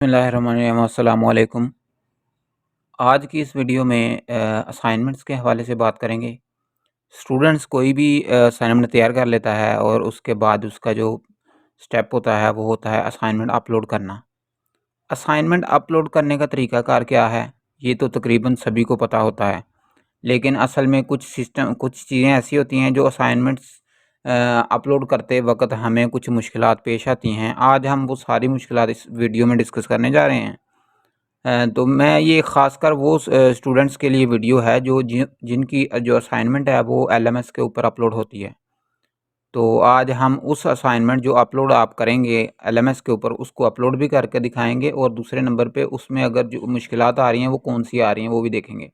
बिस्मिल्लाहिर्रहमानिर्रहीम, अस्सलाम वालेकुम। आज की इस वीडियो में असाइनमेंट्स के हवाले से बात करेंगे। स्टूडेंट्स कोई भी असाइनमेंट तैयार कर लेता है और उसके बाद उसका जो स्टेप होता है वो होता है असाइनमेंट अपलोड करना। असाइनमेंट अपलोड करने का तरीक़ाकार क्या है, ये तो तकरीबन सभी को पता होता है। लेकिन असल में कुछ चीज़ें ऐसी होती हैं जो असाइनमेंट्स अपलोड करते वक़्त हमें कुछ मुश्किलात पेश आती हैं। आज हम वो सारी मुश्किलात इस वीडियो में डिस्कस करने जा रहे हैं। तो मैं ये ख़ासकर वो स्टूडेंट्स के लिए वीडियो है जो जिनकी जो असाइनमेंट है वो एलएमएस के ऊपर अपलोड होती है। तो आज हम उस असाइनमेंट जो अपलोड आप करेंगे एलएमएस के ऊपर उसको अपलोड भी करके दिखाएँगे और दूसरे नंबर पे उसमें अगर जो मुश्किलात आ रही हैं वो कौन-सी आ रही हैं वो भी देखेंगे।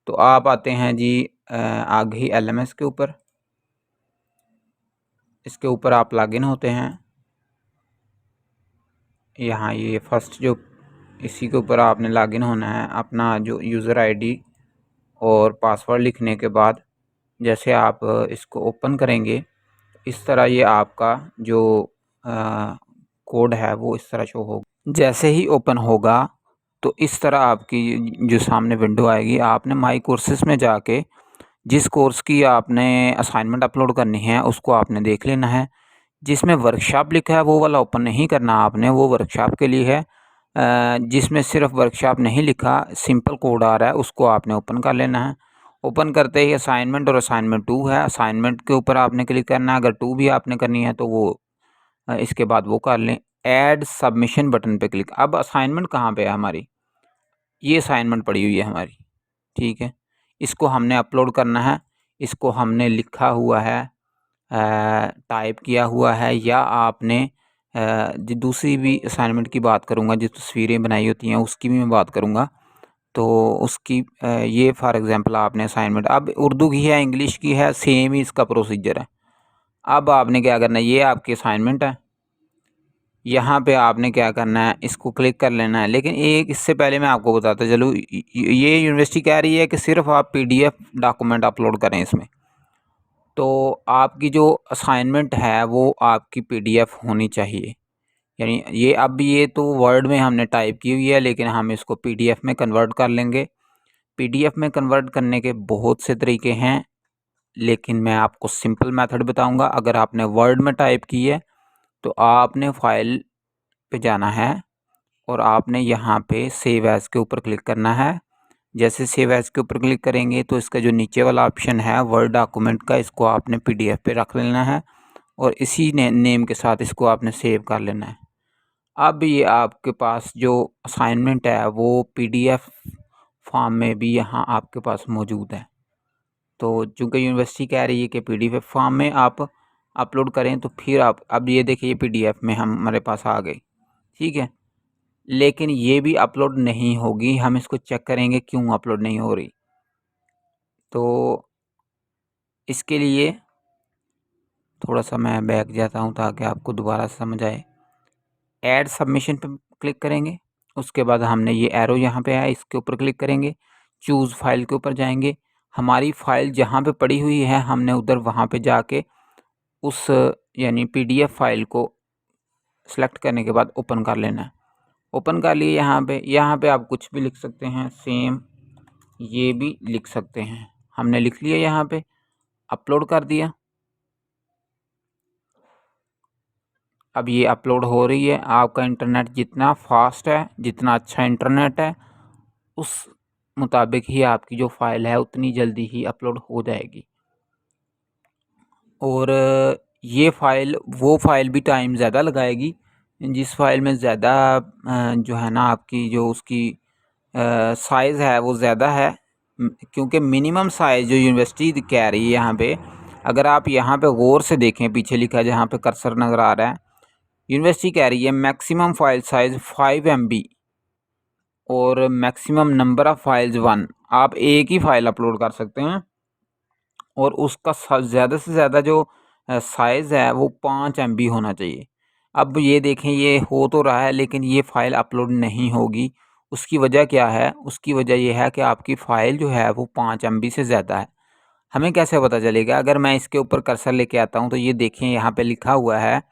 तो आप आते हैं जी आगे ही एलएमएस के ऊपर। इसके ऊपर आप लॉगिन होते हैं। यहाँ ये फर्स्ट जो इसी के ऊपर आपने लॉगिन होना है। अपना जो यूज़र आईडी और पासवर्ड लिखने के बाद जैसे आप इसको ओपन करेंगे, इस तरह ये आपका जो कोड है वो इस तरह शो होगा। जैसे ही ओपन होगा तो इस तरह आपकी जो सामने विंडो आएगी। आपने माई कोर्सेज़ में जाके जिस कोर्स की आपने असाइनमेंट अपलोड करनी है उसको आपने देख लेना है। जिसमें वर्कशॉप लिखा है वो वाला ओपन नहीं करना आपने, वो वर्कशॉप के लिए है। जिसमें सिर्फ वर्कशॉप नहीं लिखा, सिंपल कोड आ रहा है, उसको आपने ओपन कर लेना है। ओपन करते ही असाइनमेंट और असाइनमेंट 2 है। असाइनमेंट के ऊपर आपने क्लिक करना है। अगर 2 भी आपने करनी है तो वो इसके बाद वो कर लें। ऐड सबमिशन बटन पे क्लिक। अब असाइनमेंट कहाँ पे है हमारी, ये असाइनमेंट पड़ी हुई है हमारी, ठीक है। इसको हमने अपलोड करना है। इसको हमने लिखा हुआ है, टाइप किया हुआ है, या आपने जो दूसरी भी असाइनमेंट की बात करूँगा, जो तस्वीरें बनाई होती हैं उसकी भी मैं बात करूँगा। तो उसकी ये फॉर एग्ज़ाम्पल आपने असाइनमेंट अब उर्दू की है, इंग्लिश की है, सेम ही इसका प्रोसीजर है। अब आपने क्या करना है, ये आपकी असाइनमेंट है। यहाँ पे आपने क्या करना है, इसको क्लिक कर लेना है। लेकिन एक इससे पहले मैं आपको बताता चलूँ, ये यूनिवर्सिटी कह रही है कि सिर्फ आप पीडीएफ डॉक्यूमेंट अपलोड करें इसमें। तो आपकी जो असाइनमेंट है वो आपकी पीडीएफ होनी चाहिए। यानी ये तो वर्ड में हमने टाइप की हुई है, लेकिन हम इसको पीडीएफ में कन्वर्ट कर लेंगे। पीडीएफ में कन्वर्ट करने के बहुत से तरीके हैं, लेकिन मैं आपको सिंपल मेथड बताऊंगा। अगर आपने वर्ड में टाइप की है तो आपने फाइल पे जाना है और आपने यहाँ पे सेव एज़ के ऊपर क्लिक करना है। जैसे सेव एज़ के ऊपर क्लिक करेंगे तो इसका जो नीचे वाला ऑप्शन है वर्ड डॉक्यूमेंट का, इसको आपने पीडीएफ पे रख लेना है और इसी नेम के साथ इसको आपने सेव कर लेना है। अब ये आपके पास जो असाइनमेंट है वो पीडीएफ फॉर्म में भी यहाँ आपके पास मौजूद है। तो चूँकि यूनिवर्सिटी कह रही है कि पीडीएफ फॉर्म में आप अपलोड करें, तो फिर आप अब ये देखिए ये पीडीएफ में हमारे पास आ गई, ठीक है। लेकिन ये भी अपलोड नहीं होगी। हम इसको चेक करेंगे क्यों अपलोड नहीं हो रही। तो इसके लिए थोड़ा सा मैं बैक जाता हूँ ताकि आपको दोबारा समझ आए। ऐड सबमिशन पे क्लिक करेंगे। उसके बाद हमने ये एरो यहाँ पे है, इसके ऊपर क्लिक करेंगे। चूज़ फाइल के ऊपर जाएंगे। हमारी फ़ाइल जहाँ पे पड़ी हुई है हमने उधर वहाँ पे जाके उस यानी पीडीएफ फाइल को सेलेक्ट करने के बाद ओपन कर लेना है। ओपन कर लिए। यहाँ पे आप कुछ भी लिख सकते हैं, सेम ये भी लिख सकते हैं। हमने लिख लिया, यहाँ पे अपलोड कर दिया। अब ये अपलोड हो रही है। आपका इंटरनेट जितना फास्ट है, जितना अच्छा इंटरनेट है, उस मुताबिक ही आपकी जो फ़ाइल है उतनी जल्दी ही अपलोड हो जाएगी। और ये फ़ाइल वो फ़ाइल भी टाइम ज़्यादा लगाएगी जिस फ़ाइल में ज़्यादा जो है ना आपकी जो उसकी साइज़ है वो ज़्यादा है। क्योंकि मिनिमम साइज़ जो यूनिवर्सिटी कह रही है यहाँ पे, अगर आप यहाँ पे गौर से देखें, पीछे लिखा है जहाँ पे कर्सर नज़र आ रहा है, यूनिवर्सिटी कह रही है मैक्सिमम फ़ाइल साइज़ 5 MB और मैक्सिमम नंबर ऑफ़ फाइल्स 1। आप एक ही फ़ाइल अपलोड कर सकते हैं और उसका ज़्यादा से ज़्यादा जो साइज़ है वो 5 MB होना चाहिए। अब ये देखें ये हो तो रहा है, लेकिन ये फ़ाइल अपलोड नहीं होगी। उसकी वजह क्या है? उसकी वजह ये है कि आपकी फ़ाइल जो है वो 5 MB से ज़्यादा है। हमें कैसे पता चलेगा? अगर मैं इसके ऊपर कर्सर लेके आता हूँ तो ये देखें यहाँ पे लिखा हुआ है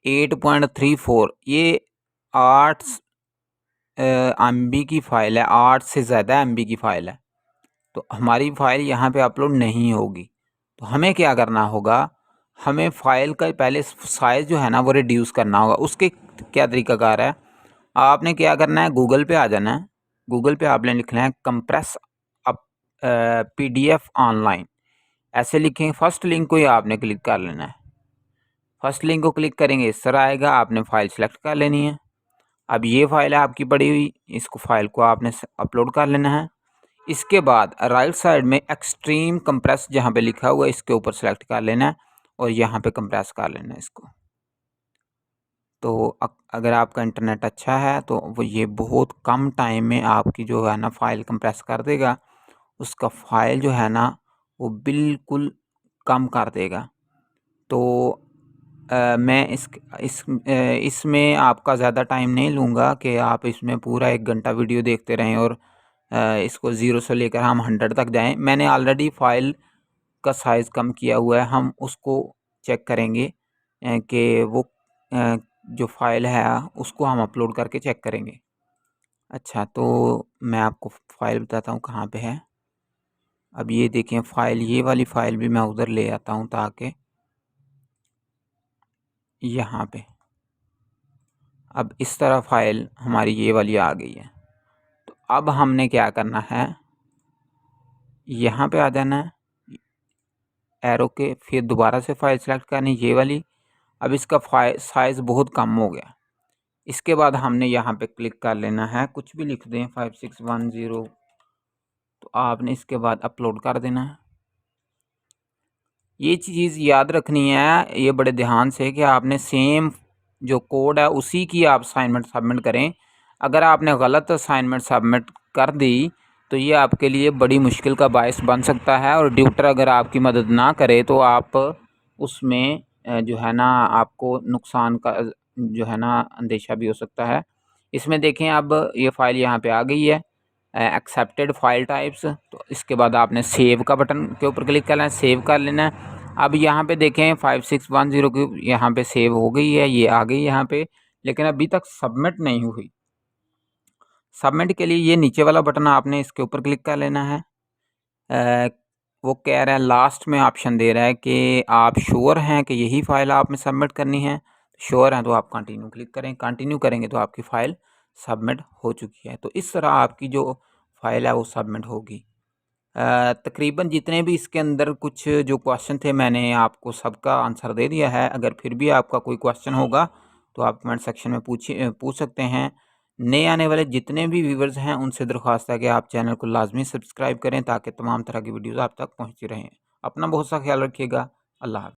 8.34। ये 8 MB की फ़ाइल है, 8 से ज़्यादा MB की फ़ाइल है, तो हमारी फ़ाइल यहाँ पे अपलोड नहीं होगी। तो हमें क्या करना होगा, हमें फ़ाइल का पहले साइज़ जो है ना वो रिड्यूस करना होगा। उसके क्या तरीक़ाकार है, आपने क्या करना है, गूगल पे आ जाना है। गूगल पे आपने लिखना है कंप्रेस अप PDF ऑनलाइन, ऐसे लिखें। फर्स्ट लिंक को ही आपने क्लिक कर लेना है। फर्स्ट लिंक को क्लिक करेंगे इस तरह आएगा, आपने फ़ाइल सेलेक्ट कर लेनी है। अब ये फ़ाइल है आपकी पड़ी हुई, इसको फ़ाइल को आपने अपलोड कर लेना है। इसके बाद राइट साइड में एक्सट्रीम कंप्रेस जहाँ पे लिखा हुआ है, इसके ऊपर सेलेक्ट कर लेना है और यहाँ पे कंप्रेस कर लेना है इसको। तो अगर आपका इंटरनेट अच्छा है तो वो ये बहुत कम टाइम में आपकी जो है ना फ़ाइल कंप्रेस कर देगा। उसका फ़ाइल जो है ना वो बिल्कुल कम कर देगा। तो मैं इसमें आपका ज़्यादा टाइम नहीं लूँगा कि आप इसमें पूरा 1 घंटा वीडियो देखते रहें और इसको 0 से लेकर हम 100 तक जाएँ। मैंने ऑलरेडी फ़ाइल का साइज़ कम किया हुआ है, हम उसको चेक करेंगे कि वो जो फ़ाइल है उसको हम अपलोड करके चेक करेंगे। अच्छा, तो मैं आपको फ़ाइल बताता हूँ कहाँ पे है। अब ये देखें फ़ाइल, ये वाली फ़ाइल भी मैं उधर ले आता हूँ ताकि यहाँ पे अब इस तरह फ़ाइल हमारी ये वाली आ गई है। तो अब हमने क्या करना है, यहाँ पे आ जाना है एरो के, फिर दोबारा से फ़ाइल सेलेक्ट करनी ये वाली। अब इसका साइज़ बहुत कम हो गया। इसके बाद हमने यहाँ पे क्लिक कर लेना है, कुछ भी लिख दें 5610, तो आपने इसके बाद अपलोड कर देना है। ये चीज़ याद रखनी है, ये बड़े ध्यान से, कि आपने सेम जो कोड है उसी की आप असाइनमेंट सबमिट करें। अगर आपने गलत असाइनमेंट सबमिट कर दी तो ये आपके लिए बड़ी मुश्किल का बायस बन सकता है, और ट्यूटर अगर आपकी मदद ना करे तो आप उसमें जो है ना आपको नुकसान का जो है ना अंदेशा भी हो सकता है। इसमें देखें अब ये फ़ाइल यहाँ पे आ गई है, एक्सेप्टेड फ़ाइल टाइप्स। तो इसके बाद आपने सेव का बटन के ऊपर क्लिक करना है, सेव कर लेना है। अब यहाँ पे देखें 5610 की यहाँ पे सेव हो गई है, ये आ गई यहाँ पे, लेकिन अभी तक सबमिट नहीं हुई। सबमिट के लिए ये नीचे वाला बटन आपने इसके ऊपर क्लिक कर लेना है। वो कह रहा है, लास्ट में ऑप्शन दे रहा है कि आप श्योर हैं कि यही फ़ाइल आप में सबमिट करनी है। श्योर हैं तो आप कंटिन्यू क्लिक करें, कंटिन्यू करेंगे तो आपकी फ़ाइल सबमिट हो चुकी है। तो इस तरह आपकी जो फ़ाइल है वो सबमिट होगी। तकरीबन जितने भी इसके अंदर कुछ जो क्वेश्चन थे मैंने आपको सबका आंसर दे दिया है। अगर फिर भी आपका कोई क्वेश्चन होगा तो आप कमेंट सेक्शन में पूछ सकते हैं। नए आने वाले जितने भी व्यूवर्स हैं उनसे दरख्वास्त है कि आप चैनल को लाजमी सब्सक्राइब करें ताकि तमाम तरह की वीडियोज़ आप तक पहुँचती रहें। अपना बहुत सा ख्याल रखिएगा। अल्लाह हाफ़िज़।